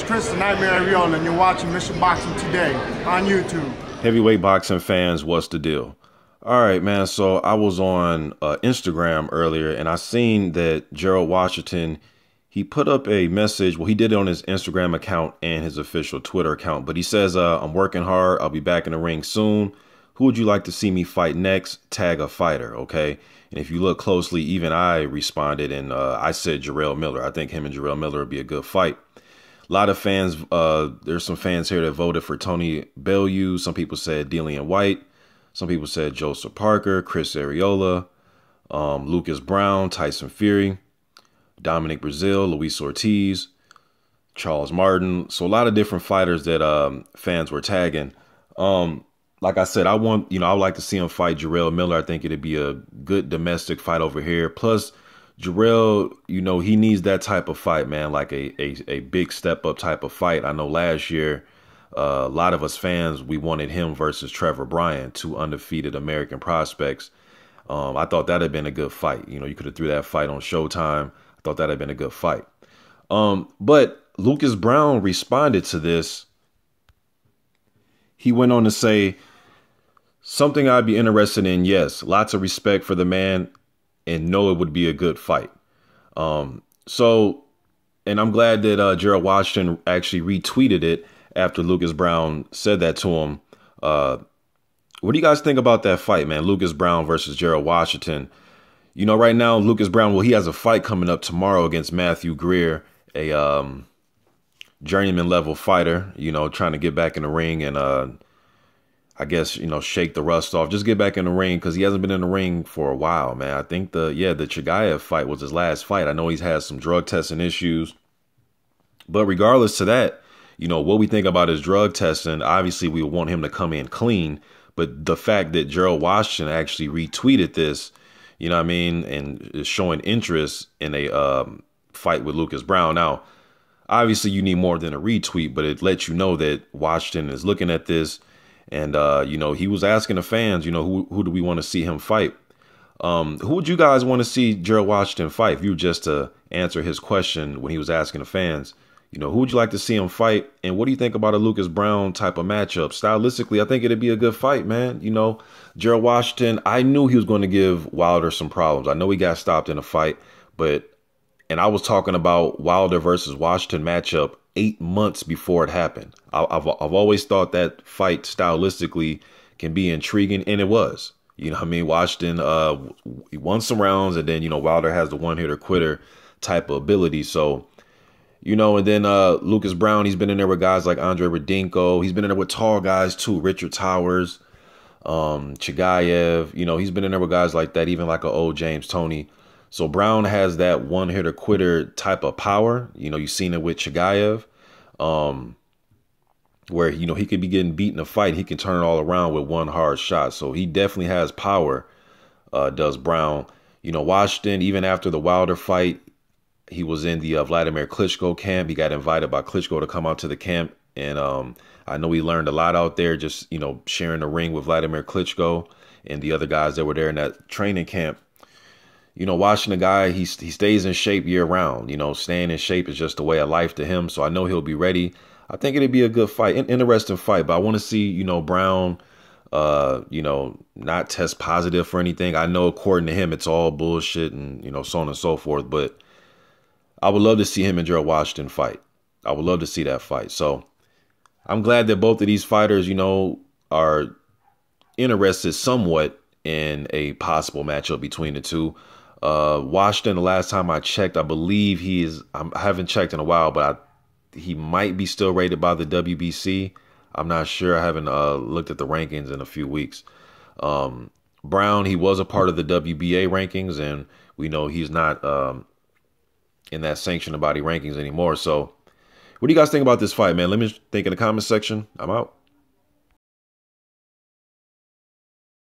Chris the Nightmare Gerald, and you're watching Mission Boxing Today on YouTube. Heavyweight boxing fans, what's the deal? All right, man. So I was on Instagram earlier, and I seen that Gerald Washington, he put up a message. Well, he did it on his Instagram account and his official Twitter account. But he says, I'm working hard. I'll be back in the ring soon. Who would you like to see me fight next? Tag a fighter, okay? And if you look closely, even I responded, and I said Gerald Miller. I think him and Gerald Miller would be a good fight. A lot of fans, there's some fans here that voted for Tony Bellew. Some people said Dillian White. Some people said Joseph Parker, Chris Arreola, Lucas Browne, Tyson Fury, Dominic Brazil, Luis Ortiz, Charles Martin. So a lot of different fighters that fans were tagging. Like I said, I would like to see him fight Gerald Miller. I think it'd be a good domestic fight over here. Plus, Gerald, he needs that type of fight, man, like a big step up type of fight. I know last year, a lot of us fans, we wanted him versus Trevor Bryan, two undefeated American prospects. I thought that'd have been a good fight. You could have threw that fight on Showtime. I thought that'd have been a good fight. But Lucas Browne responded to this. He went on to say, something I'd be interested in, yes. Lots of respect for the man and know it would be a good fight. And I'm glad that Gerald Washington actually retweeted it after Lucas Browne said that to him. What do you guys think about that fight, man? Lucas Browne versus Gerald Washington. Right now, Lucas Browne, well, he has a fight coming up tomorrow against Matthew Greer, a journeyman level fighter, trying to get back in the ring and I guess, shake the rust off, just get back in the ring because he hasn't been in the ring for a while, man. I think the Chigaev fight was his last fight. I know he's had some drug testing issues, but regardless to that, what we think about his drug testing, obviously we want him to come in clean, but the fact that Gerald Washington actually retweeted this, and is showing interest in a fight with Lucas Browne. Now, obviously you need more than a retweet, but it lets you know that Washington is looking at this. And, he was asking the fans, who do we want to see him fight? Who would you guys want to see Gerald Washington fight? If you were just to answer his question when he was asking the fans, who would you like to see him fight? And what do you think about a Lucas Browne type of matchup? Stylistically, I think it'd be a good fight, man. Gerald Washington, I knew he was going to give Wilder some problems. I know he got stopped in a fight, and I was talking about Wilder versus Washington matchup 8 months before it happened. I've always thought that fight stylistically can be intriguing, and it was. Washington he won some rounds, and then Wilder has the one hitter quitter type of ability. So and then Lucas Browne, he's been in there with guys like Andre Radinko. He's been in there with tall guys too, Richard Towers, Chigaev. He's been in there with guys like that, even like an old James Toney. So Browne has that one hitter quitter type of power. You've seen it with Chigaev, where, he could be getting beat in a fight. He can turn it all around with one hard shot. So he definitely has power, does Browne. Washington, even after the Wilder fight, he was in the Vladimir Klitschko camp. He got invited by Klitschko to come out to the camp. And I know he learned a lot out there, just, sharing the ring with Vladimir Klitschko and the other guys that were there in that training camp. Watching the guy, he stays in shape year round. Staying in shape is just a way of life to him. So I know he'll be ready. I think it'd be a good fight, interesting fight. But I want to see, Browne, not test positive for anything. I know according to him, it's all bullshit and, so on and so forth. But I would love to see him and Gerald Washington fight. I would love to see that fight. So I'm glad that both of these fighters, are interested somewhat in a possible matchup between the two. Washington, the last time I checked, I believe I haven't checked in a while, but he might be still rated by the WBC. I'm not sure. I haven't looked at the rankings in a few weeks. Browne, he was a part of the WBA rankings, and we know he's not in that sanctioned body rankings anymore. So what do you guys think about this fight, man? Let me think in the comment section. I'm out.